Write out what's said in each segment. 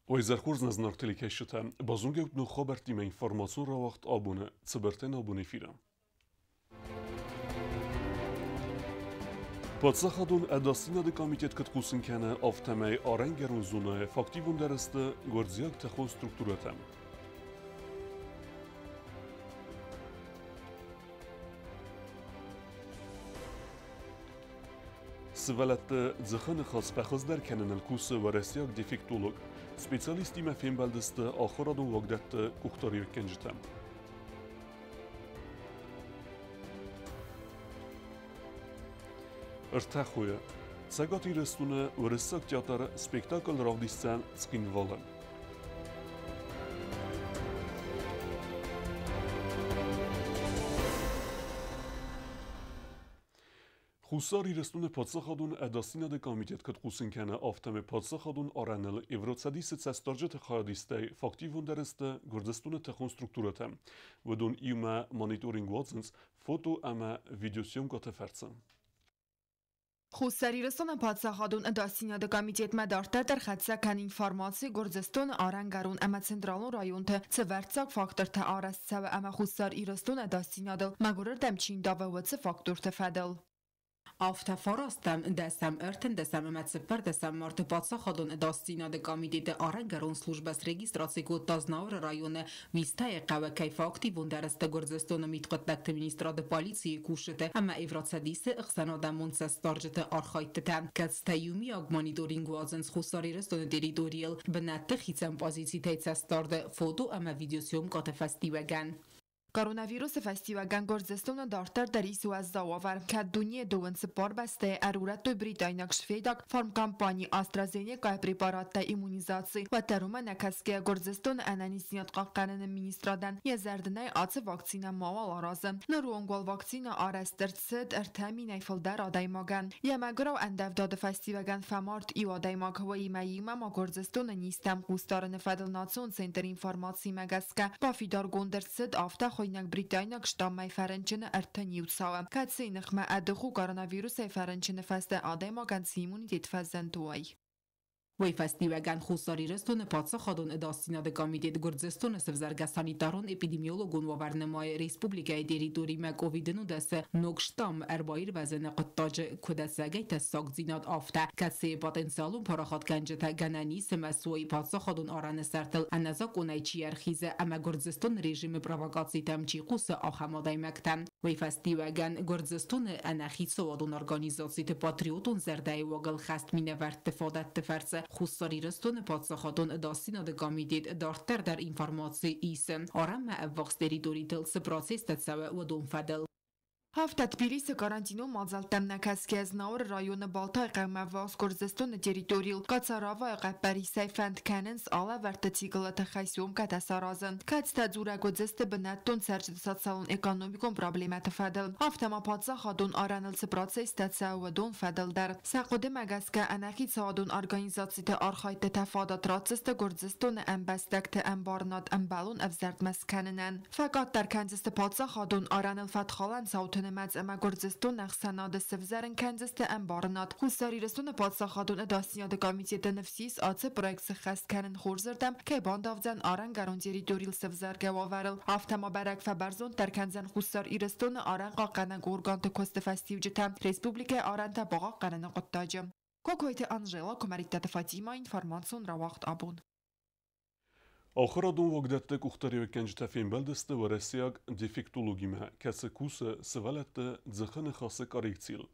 Ойзархурз назнартили кешите, базунге утну хобартиме информацион равахт абуне, цибертен абуне фира. Падсахадун эдасина де комитет каткусин кене автамай арангерун зуне фактивун дересте гордзияк техон структуратам. Сивалетте дзаханы хас пахаздер кенен الكوس ورسياك ديفيكتولوج سبيциалисти مفهم بلدسته آخرادون وقدت كوختاري وكنجتم. ارتاخويا ساقاتي رستونه ورساك تياتر سبيكتاكل راغديستان سكين والن. خساری رسونه پادسخادون اداسینا ده کامیتت کت خوسین کنه آفتم پادسخادون آرنل ایوراتسادیس تستارجت خیادیسته فاکتیوون درسته گردستون تخونسترکتورتم و دون ایوما مانیتورینگ واتسنس فوتو اما ویدیوسیون گاته فرسن. Խուսարիրստոնը պատսախադուն դասինյա դկամիտետ մեդարտատր խեցական ինվարմացի գորձստոն արանգարուն əmə centralun rayonte ծվերցակ ֆակտորտը արասցավը əmə խուսար իրստոնը դասինյադıl մագուրır դəmçin davavıcı faktortı fədıl. Автофоростам десам эртен десам эмецепер десам марты подсахадон дастина де комитете аренгарон служба с регистрации код Тазнаур районе вистае кавакай факти вундересте горзестона митқаттакт министрада полиции кушете ама еврацадисе ихсанада мунцестаржете архайтте кастаюми аг мониторинг вазенс хусари рестон териториал бенатте хицам позиции тейцестарде фото ама видеосиум кате фестиваган. Կորոնավիրուսը ֆեստիվալական գործեստոնը դարտար դարիս ու ազդավար կադունի դուվն սպոր բաստե արուրատո բրիտանիակ շվեդակ ֆարմ կամպանի AstraZeneca պրեպարատը իմունիզացի վատարումը նակասկե գործեստոնը անանիսնիատ կաղկանն մինիստրադան եզարդնայ ացը վակցինա մավալ արազը նրուոնգոլ վակցինա արեստերցետ ըրթամին այֆլդար ադայմագան յամագրով անդավ դոդը ֆեստիվալական ֆամարտ իու ադայմագ հոյի մայիմա գործեստոնը նիստամ կուստարը ֆեդելնացիոն սենտեր ինֆորմացի մագասկա բաֆիդար գոնդերցետ ավտա Խոյնակ Բրիտանիակ շտամայ ֆարենչնը ըրթնիուցավը կացինախ մա ադխու կորոնավիրուս է ֆարենչնը ֆաստե ադեմագան սիմունիտետ ֆազենտուայ وی فستیوگان خساری رستون پادسخادون اداستینا ده کمیته گرزستون سفزرگ سانیتارون اپیدمیولوگون و برنامه ریسپوبلیکای تریتوری مکوویدنو دست نوکشتام اربایر وزن قطاج کدسگی تساق زیناد آفته کسی پاتنسیالون پراخات کنجتا گنانی سمسوی پادسخادون آران سرتل انزا کنای چی ارخیزه اما گرزستون رژیم پرووکاسی تمچی قوس آخمادای مکتم وی فستیوگان گرزستون انخی سوادون ارگانیزاسی پاتریوتون زرده وگل خست مینورد تفادت تفرسه خساری رستون پادسخادون داستینا ده کمیتیت دارتر در اینفرماسی ایسن آرام اوقس تریتوری تلس پروسیس تتسوه و دون فدل هفته تبریز کارانتینو مازالتم نکس که از نور رایون بالتای قمواس گرزستون تریتوریل قطراوا قبری سیفند کننس آلا ورت تیگلت خیسیوم کت سرازن کت تدوره گذست بنتون سرچ سالون اکانومیکون پرابلیمت فدل هفته ما پادسخادون آرانل سپراتس تتسوه دون فدل در سقود مگس که انخی سادون ارگانیزاسیت آرخایت تفادات راتسست گرزستون امبستکت امبارنات امبالون افزرد مسکننن فقط در کنزست پادسخادون آرانل فتخالن ساوتن مز اما گرزستون نخسناد سفزرن کنزست امبارنات خساری رستون پادسخادون داستیاد کمیته نفسیس آتس پرویکس خست کنن خورزردم که باندافزن آرن گرانتیری دوریل سفزر گواورل هفتما برک فبرزون در کنزن خسار ایرستون آرن قاقنن گورگانت کست فستیو جتم ریسپوبلیک آرن تا باقا قرن قطاجم کوکویت انجلا کمریتت فاطیما اینفرمانسون را وقت آبون آخرادون وقدت کختاری و کنج تفیم بلدسته و رسیاگ دیفکتولوگیمه کسی کوس سوالت زخن خاصه کاریکتیل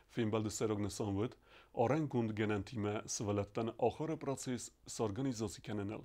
فیم بلدسته راگ نسان ود آرن گوند گننتیمه سوالتن آخر پروسیس سارگانیزاسی کننل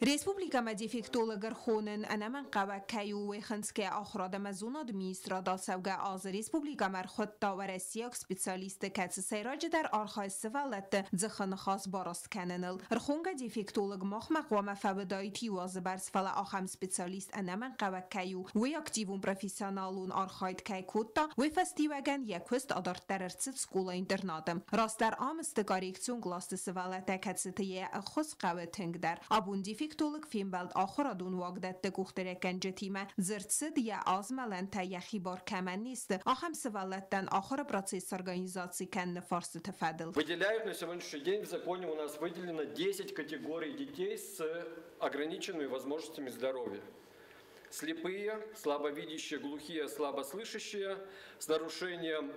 Республика дефектологар хонен анаман قوا کیو وخنسکه آخراد مزوناد میسترادا سوگه آز республика مرخود تاورسیاک سپیسیالیست کتس سیراج در آرخای سوالت زخن خاص باراست کننل رخونگه دفکتولوگ مخمق و مفبدایتی واز برس فلا آخم سپیسیالیست انامن قوا کیو و اکتیوون پروفیسیونالون آرخاید کی کوتا و فستیوگن یکوست آدارت در ارتست سکولا اینترناتم راست در آمست کاریکسیون گلاست سوالت کتس تیه خص قوا تنگ در آبون fiktoluk filmbald آخرادون واقدت گختره کنجتیمه زرتسد یا آزمالن تا یخی بار کمن نیست آخم سوالتن آخر процесс организации кан фарсы тфадл. Выделяют на сегодняшний день в законе у нас выделено 10 категорий детей с ограниченными возможностями здоровья. Слепые, слабовидящие, глухие, слабослышащие, с нарушением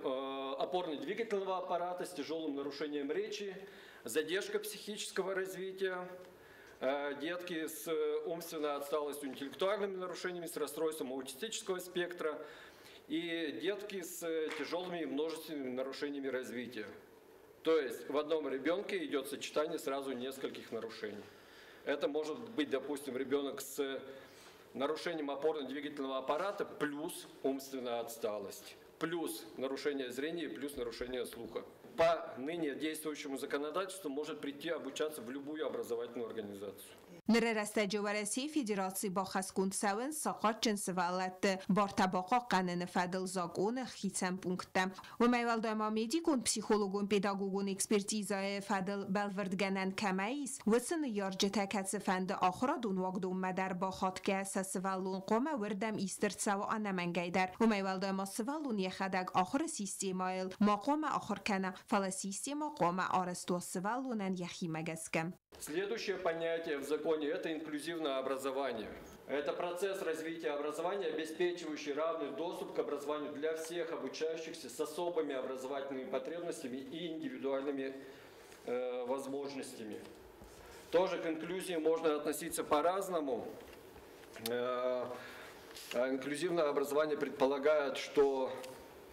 опорно-двигательного аппарата, с тяжелым нарушением речи, задержка психического развития, детки с умственной отсталостью, интеллектуальными нарушениями, с расстройством аутистического спектра и детки с тяжелыми и множественными нарушениями развития. То есть в одном ребенке идет сочетание сразу нескольких нарушений. Это может быть, допустим, ребенок с нарушением опорно-двигательного аппарата плюс умственная отсталость, плюс нарушение зрения, плюс нарушение слуха. По ныне действующему законодательству может прийти обучаться в любую образовательную организацию. نرسته جوارسی فدراسی با خسکون سوان ساقات جنس ولت بار طبقا قنن فدل زاگون خیتم پونکتم و میوال داما میدیکون پسیخولوگون پیداگوگون اکسپرتیزای فدل بلوردگنن کماییس و سن یارجته کتس فند آخرا دون واقدوم مدر با خات که سوالون قوم وردم ایستر سوا آنمنگیدر و میوال داما سوالون یخدگ آخر سیستیمایل ما قوم آخر کنه فلا سیستیما قوم آرستو سوالونن یخی مگسکم. Следующее понятие в законе – это инклюзивное образование. Это процесс развития образования, обеспечивающий равный доступ к образованию для всех обучающихся с особыми образовательными потребностями и индивидуальными возможностями. Тоже к инклюзии можно относиться по-разному. Инклюзивное образование предполагает, что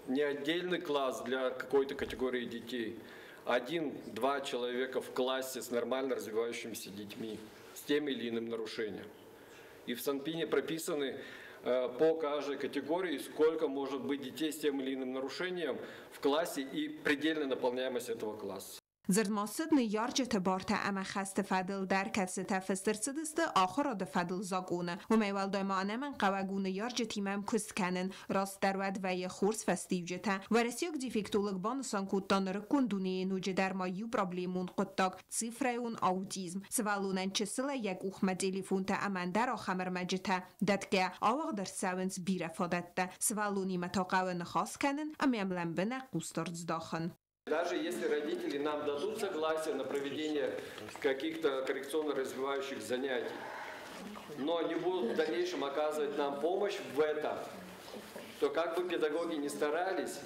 не отдельный класс для какой-то категории детей, 1-2 человека в классе с нормально развивающимися детьми, с тем или иным нарушением. И в Санпине прописаны по каждой категории, сколько может быть детей с тем или иным нарушением в классе и предельная наполняемость этого класса. زرماسد نیارجت بارت اما خست فدل در کس تفسترسد است آخر د فدل زاگونه و میوال دایمانه من قواگونه یارجتی مم کست کنن راست درود و یه خورس فستیوجته و رسیوک دیفکتولک بانسان کودتان رکون دونی نوجه در مایو پرابلیمون قطاق صفرون آوتیزم سوالونن چسل یک اوخمه تلیفون تا امن در آخمر مجته دادگه آواق در سوانس بیرفادت سوالونی متاقاو نخواست کنن امیم لنبنه قوستارز داخن. Даже если родители нам дадут согласие на проведение каких-то коррекционно-развивающих занятий, но не будут в дальнейшем оказывать нам помощь в этом, то как бы педагоги ни старались,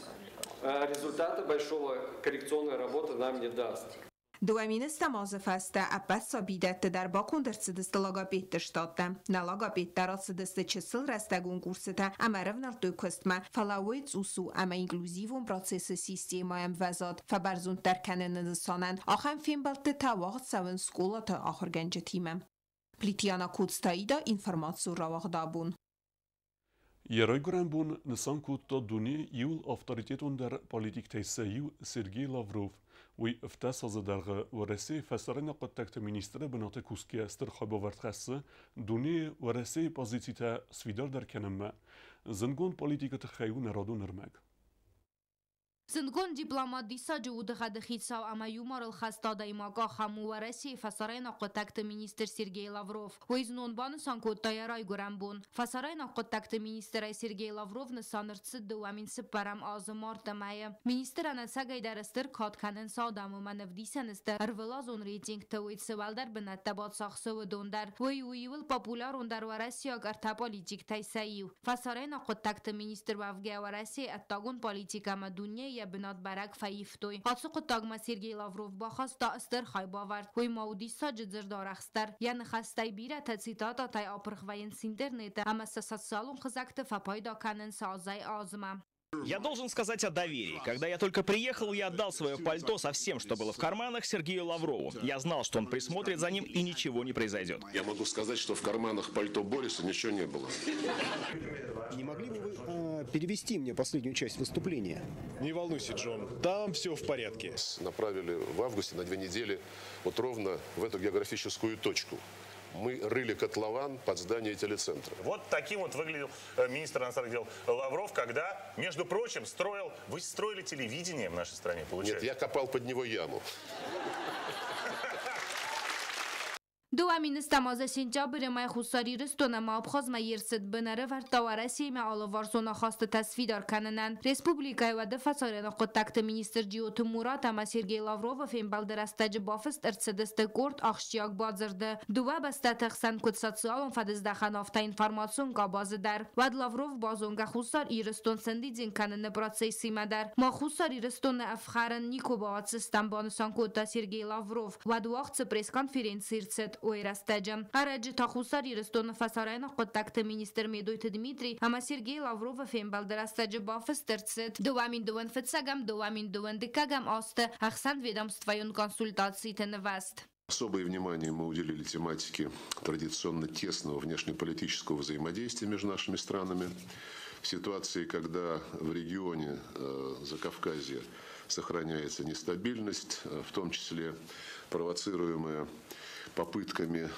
результата большого коррекционная работа нам не даст. دوامین استماز فسته اپسا بیدت در باکون در سدست لاغا بیت داشتادم نلاغا بیت در سدست چسل رستگون کورسته اما رونال دو کستما فلاویت اوسو اما اینکلوزیوم پروسس سیستیمایم وزاد فبرزون در کنن نزسانن آخم فیلم بلت تا واقع سوان سکولا تا آخر گنج تیمم پلیتیانا کودستایی دا اینفرماتسو را واقع دابون Երoj գրենբուն նսան կուտտո դունի իուլ ավտորիտետուն դեր պոլիտիկ թեյսեյու Սերգեյ Լավրով وی افتاس از درغ ورسی فسرین قطعت مینیستر بنات کوسکی استر خبر خاصه دونی ورسی پوزیسیتا سویدار در کنم زنگون پلیتیکت خیون رادو نرمگ. زندگون دیپلمات دیسا جود خدخیت سو اما یومار الخستاده ایماگا خمو ورسی فسرین قطعت مینیستر سرگی لاوروف و ایزنون بان سانکوت تایرای گرم بون فسرین قطعت مینیستر سرگی لاوروف نسانرتس دوامین سپرم آزمار تمایه مینیستر نسگای درستر کات کنن سادم و منفدیسن است ارولازون ریتینگ توید سوال در بنت تباد ساخته و دوندر و یویول پاپولارون در ورسی اگر تا پالیتیک تایسایو فسرین قطعت مینیستر وافگی ورسی اتاگون پالیتیکا مدونیه بنات برک فایفتوی حادثه قطاق ما سرگی لاوروف باخواست تا استر خای باورد وی مودی ساجد زردار اخستر یعنی خسته بیره تسیتاتا تای آپرخوین سینترنت اما سسات سالون خزکت فپایدا کنن سازای آزمه. Я должен сказать о доверии. Когда я только приехал, я отдал свое пальто со всем, что было в карманах, Сергею Лаврову. Я знал, что он присмотрит за ним и ничего не произойдет. Я могу сказать, что в карманах пальто Бориса ничего не было. Не могли бы вы перевести мне последнюю часть выступления? Не волнуйся, Джон, там все в порядке. Направили в августе на 2 недели вот ровно в эту географическую точку. Мы рыли котлован под здание телецентра. Вот таким вот выглядел министр иностранных дел Лавров, когда, между прочим, вы строили телевидение в нашей стране, получается? Нет, я копал под него яму. دوامین استماز سینجا برمای خصاری رستون ما ابخاز ما یرسد بنره ورتاورسی ما آلوارسونا خواست تصفیدار کننن رسپوبلیکای و دفسارن قطعت مینیستر جیوت مورات اما سرگی لاوروف فیم بلدرستج بافست ارتسدست کورت آخشیاک بازرده دو بسته تخسن کد سوسیال فدز دخن آفتا اینفرماسیون کا باز در ود لاوروف بازونگا خصار ایرستون سندیدین کنن پروسسی مدر ما خصار ایرستون افخارن نیکو با سیستم بانسان کد سرگی لاوروف ود وقت پرس کنفرانسی رسد ويرستجم أرج تخصر يرستون فسرين قطعت مينيستر ميدويت دميتري أما سيرجي لاوروف فين بلدرستج بافسترتسد دوامين دوان فتسجم دوامين دوان دكاجم أست أحسن ведомствоен консультации тенвест. Особое внимание мы уделили тематике традиционно тесного внешнеполитического взаимодействия между нашими странами. В ситуации, когда в регионе Закавказья сохраняется нестабильность, в том числе провоцируемая попытками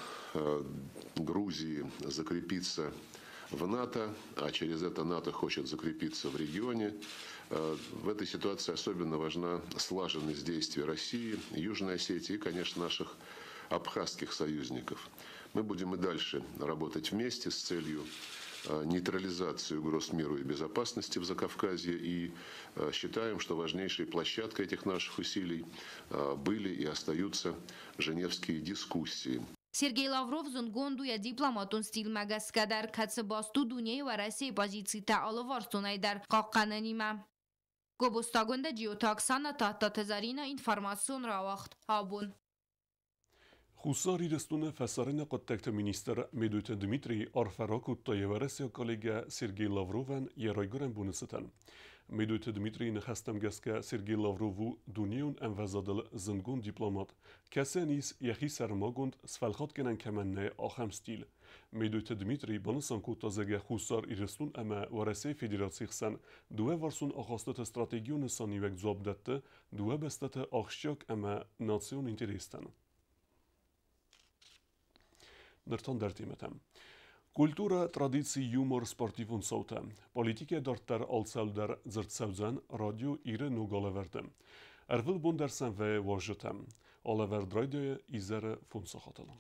Грузии закрепиться в НАТО, а через это НАТО хочет закрепиться в регионе. В этой ситуации особенно важна слаженность действий России, Южной Осетии и, конечно, наших абхазских союзников. Мы будем и дальше работать вместе с целью нейтрализации угроз миру и безопасности в Закавказье и считаем, что важнейшей площадкой этих наших усилий были и остаются женевские дискуссии. Сергей Лавров зунгонду я дипломатун стил магаскадар кацбасту дунья и Россия позиции та алаварстунайдар қаққананима. Гобустагунда джиотаксана тахтатазарина информацион равахт абун. خصاری رستون فسرین قطعت مینیستر مدوت دمیتری آرفراک و تایورسی کلیگا سرگی لاوروون یرایگرن بونستن. مدوت دمیتری نخستم گسکه سرگی لاوروو دنیون انوزادل زنگون دیپلمات کسی نیز یخی سرماگوند سفلخات کنن کمنه آخم ستیل. مدوت دمیتری بانسان کو تازگه خصار ایرستون اما ورسی فدراسی خسن دوه ورسون آخاستت استراتژیون سانیوک زواب دته دوه بستت آخشیاک اما ناسیون اینتریستن. Nërton dërtimetem. Kultura, tradici, humor, sportivun sote. Politike dërtër alsëldër zërtësëvzën, radio, ire nuk aleverdëm. Ervil bundersen ve vajëtem. Aleverd radioje izere funsahatëllën.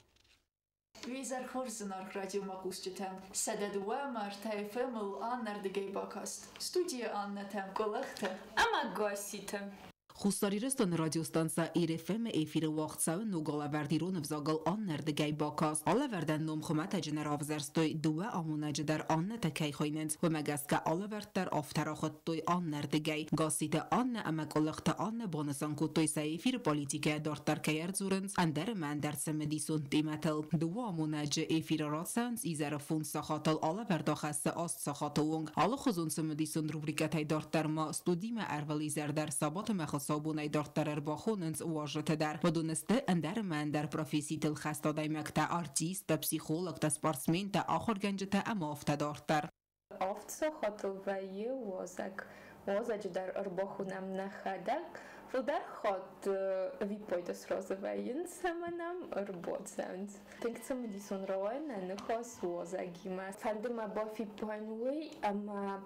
Vizar Horzën ark radio makusçetem. Sededua marta efemul anner de geybakast. Studiye annetem kolakte. Ama gositem. Խուսարիրստան ռադիոստանցա IRFM էֆիրը վաղցավը նուգալավերդիրոն վզագալ աններ դգայ բակաս ալավերդան նոմ խմատ աջներավ զերստոյ դուա ամունաջը դար աննը տքայ խոյնենց վմեգասկա ալավերդար ավթարախոտտոյ աններ դգայ գասիտը աննը ամակոլղտը աննը բոնսանկուտոյ սա էֆիրը պոլիտիկա դարտարկայ երձուրընց անդերը մանդարցը մեդիսուն տիմատել դուա ամունաջը էֆիրը ռացանց իզարը ֆուն սախատալ ալավերդախասը աստ սախատողունգ ալը խոզունցը մեդիսուն ռուբրիկատայ դարտարմա ստուդիմը ərvəl իզərdər sabatı məxəs صابونای دکتر باخوننز واجد در بدونسته اندر من در پروفیسی تل خستادای مکتا آرتیست تا پسیخولوگ تا سپارسمین تا آخر گنج تا امافت دارتر. آفت سخاتل و یه وازج در ارباخونم نخدک و در خود ویپایدس رازوین سمنم اربازند. تنکتم دیسون روی نخواست وازگیم. فندم بافی پانوی اما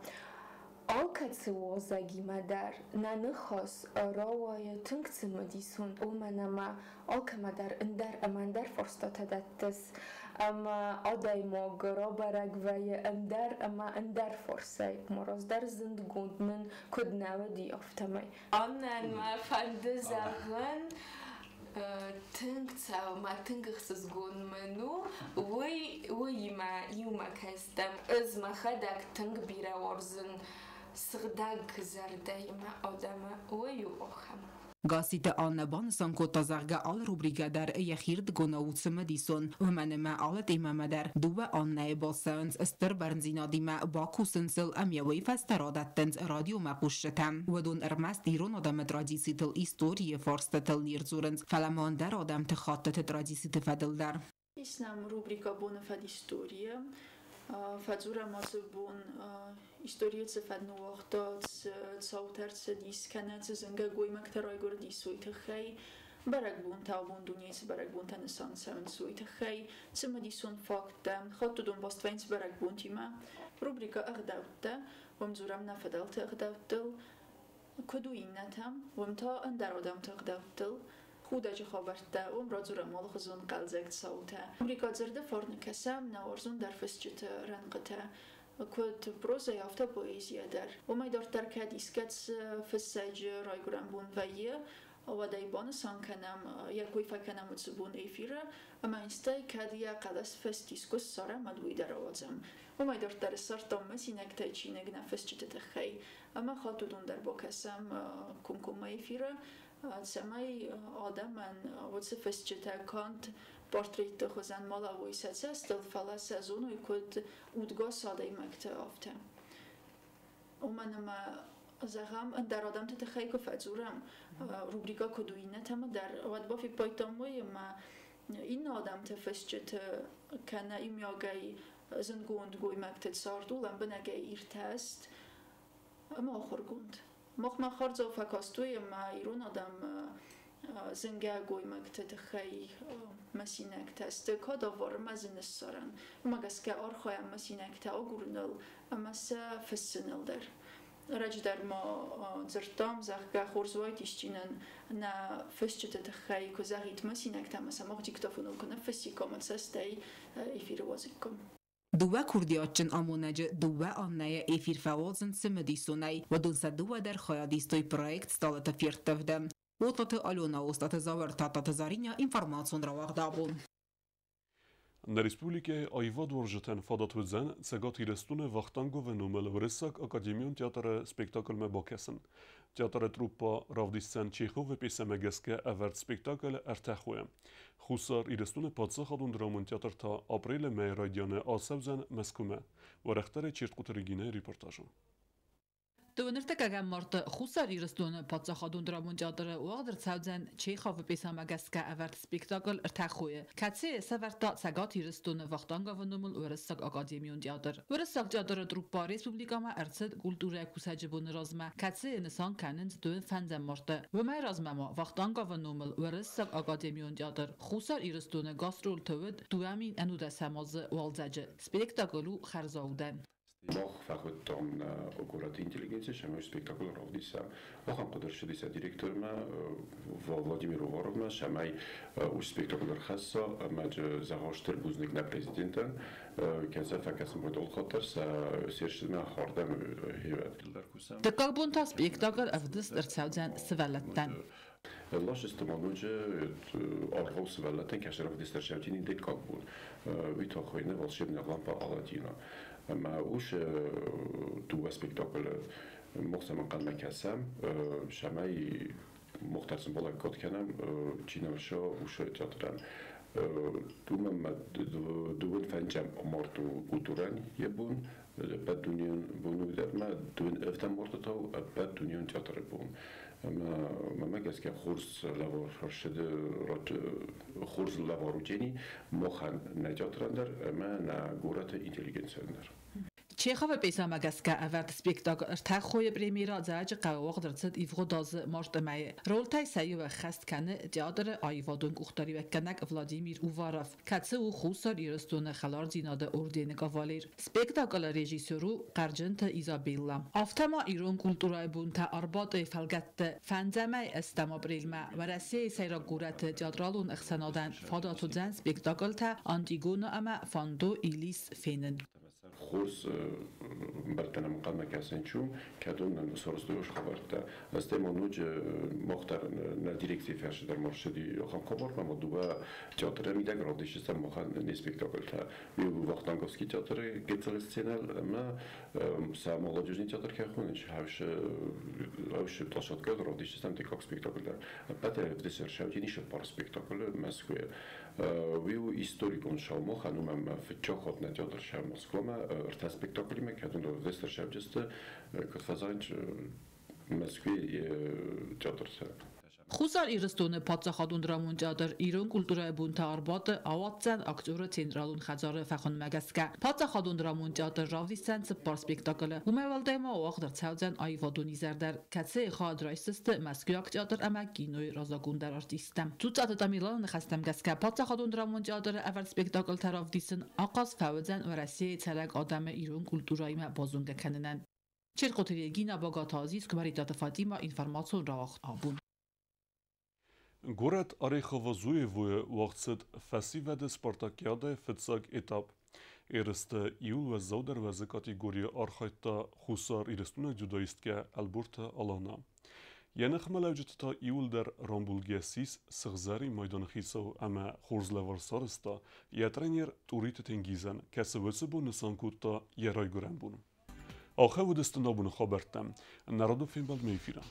آلکت وازگی مدر ننخواست روای تنکت مدیسون او منما آلک مدر اندر فرستاته دتس اما آدای ما گرا برگ وی اندر فرسای مراز در زندگون من کد نودی افتمای آنن ما فند زغن تنكتسا ما تنكخسس قون منو وي ما يوما كاستم از ما خدك تنك بيرا ورزن سغداق زرداي ما آدم ويو أخم گاسیت آن بانسان کو تازرگا آل روبریگا در یخیرد گناوت مدیسون و من ما آلت ایمام در دو آن نه باسنز استر برنزینا دیما باکو سنسل امیوی فسترادت تنز رادیو مقوشتم و دون ارمست ایرون آدم تراجیسی تل ایستوری فارست تل نیرزورنز فلمان در آدم تخاطت تراجیسی تفدل در اسنام روبریکا بون فد ایستوریه فزورا مازبون история цефадно вахта цаутарца дискана цезенга гоймак тарайгор дисуйта хай барагбун таубун дуниец барагбун танесан савен суйта хай цемадисон факта хатудун баствайнц барагбун тима рубрика агдавта вамзурам нафадалта агдавтал кодуиннатам вамта андародам тагдавтал خودش خبرته عمر زور مال خزون قلزک صوته امریکا زرده فرن کسم نوارزون در فسجت رنقته کد پروزه یافته پویزیه در امیدار ترکت اسکت فسج رایگران بون ویه و دایبان سانکنم یکوی فکنم وتسبون ایفیره اما اینسته کدیا قدس فستیسکوس ساره مدوی در آوازم امیدار در سرطان مسینک تایچینگ نفس چته خی اما خاطودون در باکسم کمکم ایفیره سمای آدم من وتس فسجته کانت پورتریت خوزن مالا ویسات استل فلا سازونوی کد اودگاه ساده مکت آفته ما زغم در آدم تخیل که فزورم روبریکا کدوینه تما در واد فی پایتاموی ما این آدم تفسجت کنه ایمیاگی زنگوند گوی مکتد ساردولم بنگه ایرتست ما خورگوند ما خارج و فکاستوی ما ایرون آدم زنگه گوی مکتد خی مسینک تست کادا وارم از نسارن مگس که آرخای مسینک تا گورنل اما سه فسنل در رج در ما زرتام زخگه خورزوای تیشتینن نه فسجت تخیی که زغیت مسینک تا مثلا ما دیکتافونو کنه فسی کامل سستی ایفیر وازی کن دوه کردیاتچن آمونجه دوه آنه ایفیر فوازن سمدیسونی و دونسه دوه در خیادیستوی پرویکت ستالت فیرتفدم وطت آلونا وستات زاور تاتات زارینیا اینفرماسون را وقدابون Na Respublike Aiva dôrжетен фадатвзен цегат ирестуне вахтанго венумел врисак Академион театра спектакль ме бакесен. Театра труппа Равдисцен Чехов писемегеске эверт спектакль артахуе. Хусар ирестуне падсахадун драмон театр та апреле ме радиане асевзен мескуме. Варехтаре чирткутригине репортажу. Төвнөртөкәгән марты хусар ирестуне падсахадун драмон театры угдыр цаудзен Чехов писемегеске эверт спектакль артахуе. Катсе северта цегат ирестуне вахтанго венумел врисак Академион театр. Врисак театр труппа республикама арцет культура кусаҗибун разма. Катсе инсан канен дөн фәнзен марты. Вемай размама вахтанго венумел врисак Академион театр. Хусар ирестуне гастрол төвд дуамин ануда самазы валзаҗы. Спектаклу харзаудан. Мох фахоттом на аккурат интеллигенция, шамай спектакль равдиса. Охам кадр шедиса директорма Владимир Уваровна, шамай уж спектакль хасса, мадж загоштер бузник на президента, кенса факасм бодол хатер са сершина хардам хиват. Декалбунта спектакль авдис ирцаудзан свалаттан. لاش استمانوجه آرهاو سوالتن که شرف دیسترشمتینی دکاک بود ویتا خوینه والشب نغلام با آلاتینا اما اوش دو اسپکتاکل مختمن قلمه کسم شمعی مخترسم بالا کد کنم چینوشا اوش تیاتران دومم دوون فنجم مارتو کلتوران یبون بعد دنیان بونو در ما دون افتم مارتو تاو بعد دنیان تیاتر بون ما کس که خورس لوار شده رات خورس لواروجینی مخن نجاتران در ما نگورات اینتلیجنسیون در Чехов писемегеске эверт спектакль артахуе премьера зааж қавақ дырцет ивго даз март май. Ролтай сайва хаст кане театр айвадун ухтари веккенек Владимир Уваров. Катсе у хусар ирестуне халар зинаде орден кавалер. Спектакль режиссеру Qarjanta Izabella. Автама ирон культурай бунта арбат фалгатте фанзамай استما بريلما ورسي سيرا قورت театралун اخسنادن فاداتو زن спектакль تا آنتیگونا اما فاندو ایلیس فینن. خورس برتنم مقام کسان چون کدوم سرستوش خبرته از تمانوج مختار ندیرکتی فرش در مرشدی خام خبر ما دوباره تئاتر میده گرادیش است مخان نسپکتاکل تا میو وقتانگوسکی تئاتر گتل سینال اما سامولوژی تئاتر که خونش هاوش تاشات گرادیش است تیکاک سپکتاکل در بعد افدیسر شوی نیست پار سپکتاکل مسکوی ویو هیستوریکون شالمو خانومم فچاخات نتیاتر شهر مسکو ما ارتاس سپکتاکلی میکردن و افدیسر شوی جست کتفازانج مسکوی تئاتر سر Хусар ирестуне падсахадун драмон театр ирон культура бунта арбат аватсан актёры централун хазары фахон магаска падсахадун драмон театр равдиссан спар спектакль умевалдема вахтар цаудзан айвадун изардар катсе хадрайсст маскю актёр ама кинои разагундар артистам цуцат тамилан хастам гаска падсахадун драмон театр авар спектакль таравдиссан ақас фаудзан ва россия царак адам ирон культурай ма базунга кананан черқотри гина богатазис кваритат фатима информацион равахт абун Город Орехово-Зуевое вaqtsid фестиваль Спартакиады фицак этап. Erste iul ve zauder ve kategoriya arxayta xusar irestuna judaistke Alberta alana. Yani xmalawjata iul der Rambulgesis sığzari maydan xisav ama xorzlevar sarista yatrener turit tengizan kasvese bu nisankutta yaray gören bunu. Axev destana bunu xabertem. Narodu film bald meyfira.